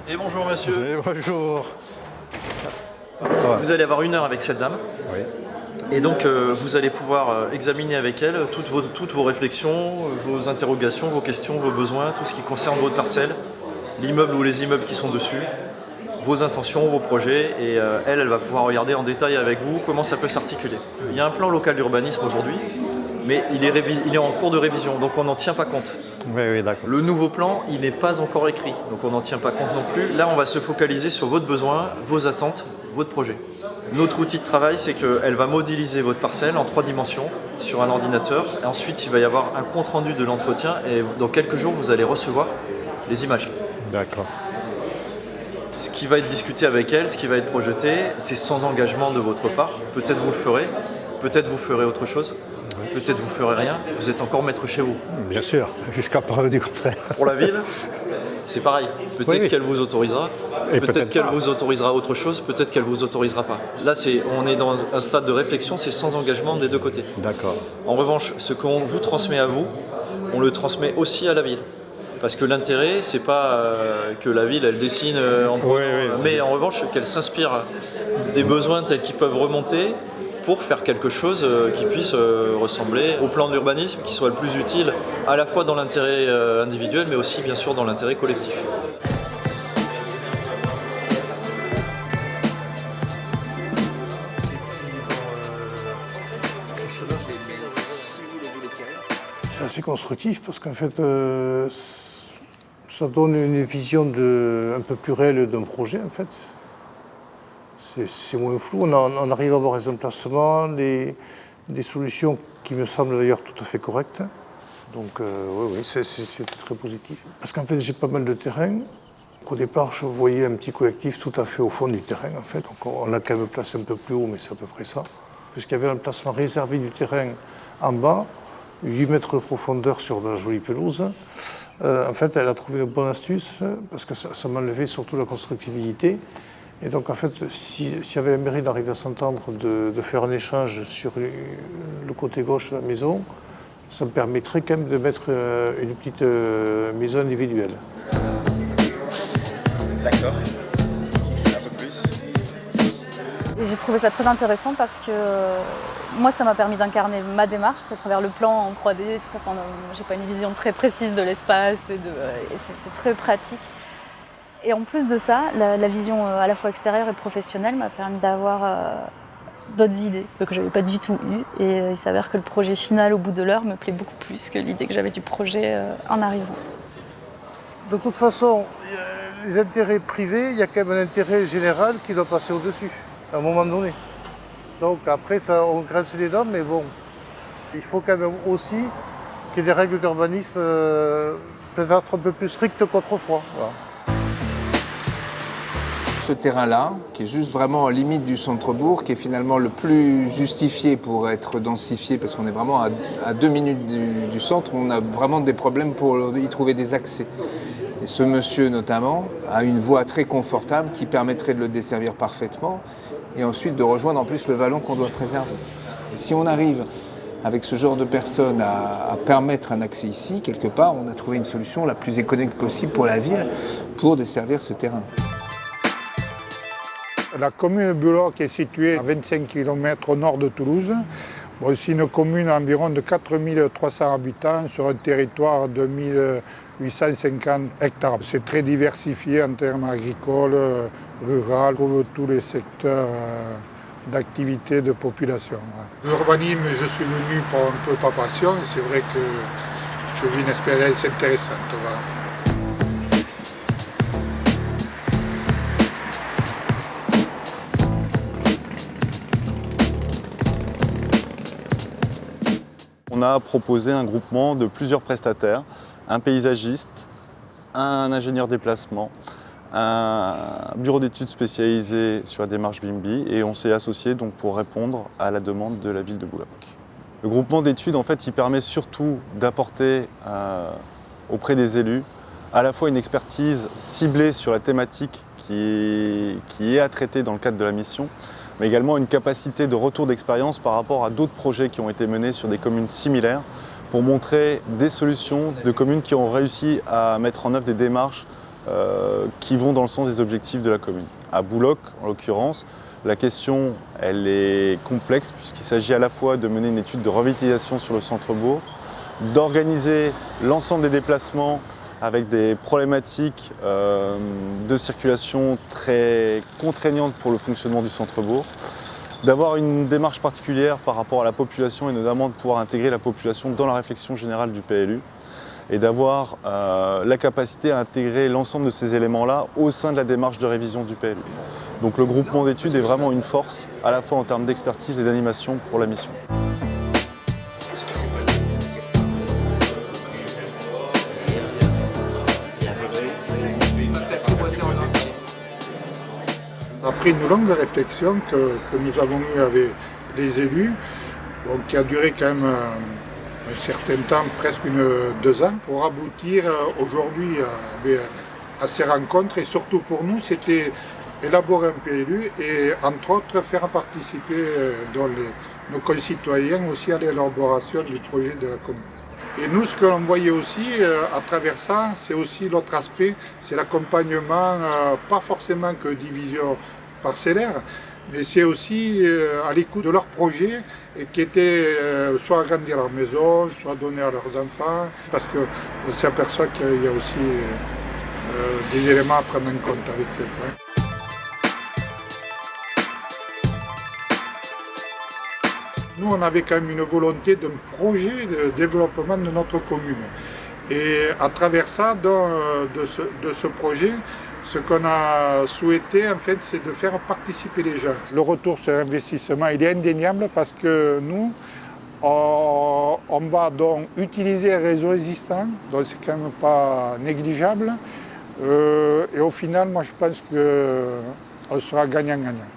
Et bonjour monsieur. Et bonjour. Vous allez avoir 1 heure avec cette dame. Oui. Et donc vous allez pouvoir examiner avec elle toutes vos réflexions, vos interrogations, vos questions, vos besoins, tout ce qui concerne votre parcelle, l'immeuble ou les immeubles qui sont dessus, vos intentions, vos projets. Et elle va pouvoir regarder en détail avec vous comment ça peut s'articuler. Il y a un plan local d'urbanisme aujourd'hui, mais il est en cours de révision, donc on n'en tient pas compte. Oui, d'accord. Le nouveau plan, il n'est pas encore écrit, donc on n'en tient pas compte non plus. Là, on va se focaliser sur votre besoin, vos attentes, votre projet. Notre outil de travail, c'est qu'elle va modéliser votre parcelle en 3 dimensions sur un ordinateur. Et ensuite, il va y avoir un compte-rendu de l'entretien et dans quelques jours, vous allez recevoir les images. D'accord. Ce qui va être discuté avec elle, ce qui va être projeté, c'est sans engagement de votre part. Peut-être vous le ferez, peut-être vous ferez autre chose, peut-être vous ferez rien. Vous êtes encore maître chez vous. Bien sûr, jusqu'à preuve du contraire. Pour la ville, c'est pareil. Peut-être Oui. qu'elle vous autorisera, Et peut-être qu'elle pas. vous autorisera autre chose, peut-être qu'elle vous autorisera pas. Là, on est dans un stade de réflexion, c'est sans engagement des deux côtés. D'accord. En revanche, ce qu'on vous transmet à vous, on le transmet aussi à la ville. Parce que l'intérêt, c'est pas que la ville, elle dessine en prenant, mais en revanche, qu'elle s'inspire des besoins tels qu'ils peuvent remonter pour faire quelque chose qui puisse ressembler au plan d'urbanisme, qui soit le plus utile à la fois dans l'intérêt individuel, mais aussi bien sûr dans l'intérêt collectif. C'est assez constructif parce qu'en fait, ça donne une vision un peu plus réelle d'un projet en fait. C'est moins flou, on arrive à avoir des emplacements, des solutions qui me semblent d'ailleurs tout à fait correctes. Donc oui, c'est très positif. Parce qu'en fait, j'ai pas mal de terrain. Au départ, je voyais un petit collectif tout à fait au fond du terrain en fait. Donc on l'a quand même placé un peu plus haut, mais c'est à peu près ça. Puisqu'il y avait un placement réservé du terrain en bas, 8 mètres de profondeur sur de la jolie pelouse. En fait, elle a trouvé une bonne astuce parce que ça m'enlevait surtout la constructibilité. Et donc, en fait, s'il y avait la mairie d'arriver à s'entendre de faire un échange sur le côté gauche de la maison, ça me permettrait quand même de mettre une petite maison individuelle. D'accord. Un peu plus. Et j'ai trouvé ça très intéressant parce que moi, ça m'a permis d'incarner ma démarche, c'est à travers le plan en 3D, tout ça. Enfin, j'ai pas une vision très précise de l'espace et c'est très pratique. Et en plus de ça, la vision à la fois extérieure et professionnelle m'a permis d'avoir d'autres idées que je n'avais pas du tout eues. Et il s'avère que le projet final, au bout de l'heure, me plaît beaucoup plus que l'idée que j'avais du projet en arrivant. De toute façon, les intérêts privés, il y a quand même un intérêt général qui doit passer au-dessus, à un moment donné. Donc après, ça, on grince les dents, mais bon, il faut quand même aussi qu'il y ait des règles d'urbanisme peut-être un peu plus strictes qu'autrefois. Voilà. Ce terrain-là, qui est juste vraiment en limite du centre-bourg, qui est finalement le plus justifié pour être densifié, parce qu'on est vraiment à 2 minutes du centre, on a vraiment des problèmes pour y trouver des accès. Et ce monsieur, notamment, a une voie très confortable qui permettrait de le desservir parfaitement et ensuite de rejoindre en plus le vallon qu'on doit préserver. Et si on arrive avec ce genre de personnes à permettre un accès ici, quelque part, on a trouvé une solution la plus économique possible pour la ville pour desservir ce terrain. La commune de Bullock est située à 25 km au nord de Toulouse. Bon, c'est une commune environ de 4300 habitants sur un territoire de 1850 hectares. C'est très diversifié en termes agricoles, rural, pour tous les secteurs d'activité de population. L'urbanisme, je suis venu pour un peu par passion et c'est vrai que je vis une expérience intéressante. Voilà. On a proposé un groupement de plusieurs prestataires, un paysagiste, un ingénieur déplacement, un bureau d'études spécialisé sur la démarche BIMBI et on s'est associé donc pour répondre à la demande de la ville de Bullock. Le groupement d'études, en fait, il permet surtout d'apporter auprès des élus à la fois une expertise ciblée sur la thématique qui est à traiter dans le cadre de la mission, mais également une capacité de retour d'expérience par rapport à d'autres projets qui ont été menés sur des communes similaires pour montrer des solutions de communes qui ont réussi à mettre en œuvre des démarches qui vont dans le sens des objectifs de la commune. À Bouloc, en l'occurrence, la question elle est complexe puisqu'il s'agit à la fois de mener une étude de revitalisation sur le centre-bourg, d'organiser l'ensemble des déplacements avec des problématiques de circulation très contraignantes pour le fonctionnement du centre-bourg, d'avoir une démarche particulière par rapport à la population et notamment de pouvoir intégrer la population dans la réflexion générale du PLU et d'avoir la capacité à intégrer l'ensemble de ces éléments-là au sein de la démarche de révision du PLU. Donc le groupement d'études est vraiment une force, à la fois en termes d'expertise et d'animation pour la mission. Après une longue réflexion que nous avons eue avec les élus, qui a duré quand même un certain temps, presque 2 ans, pour aboutir aujourd'hui à ces rencontres. Et surtout pour nous, c'était élaborer un PLU et entre autres faire participer nos concitoyens aussi à l'élaboration du projet de la commune. Et nous, ce que l'on voyait aussi à travers ça, c'est aussi l'autre aspect, c'est l'accompagnement, pas forcément que division parcellaire, mais c'est aussi à l'écoute de leurs projets et qui étaient soit agrandir leur maison, soit donner à leurs enfants, parce qu'on s'aperçoit qu'il y a aussi des éléments à prendre en compte avec eux. Ouais. Nous, on avait quand même une volonté d'un projet de développement de notre commune. Et à travers ça, de ce projet, ce qu'on a souhaité, en fait, c'est de faire participer les gens. Le retour sur investissement, il est indéniable parce que nous, on va donc utiliser un réseau existant, donc c'est quand même pas négligeable. Et au final, moi, je pense qu'on sera gagnant-gagnant.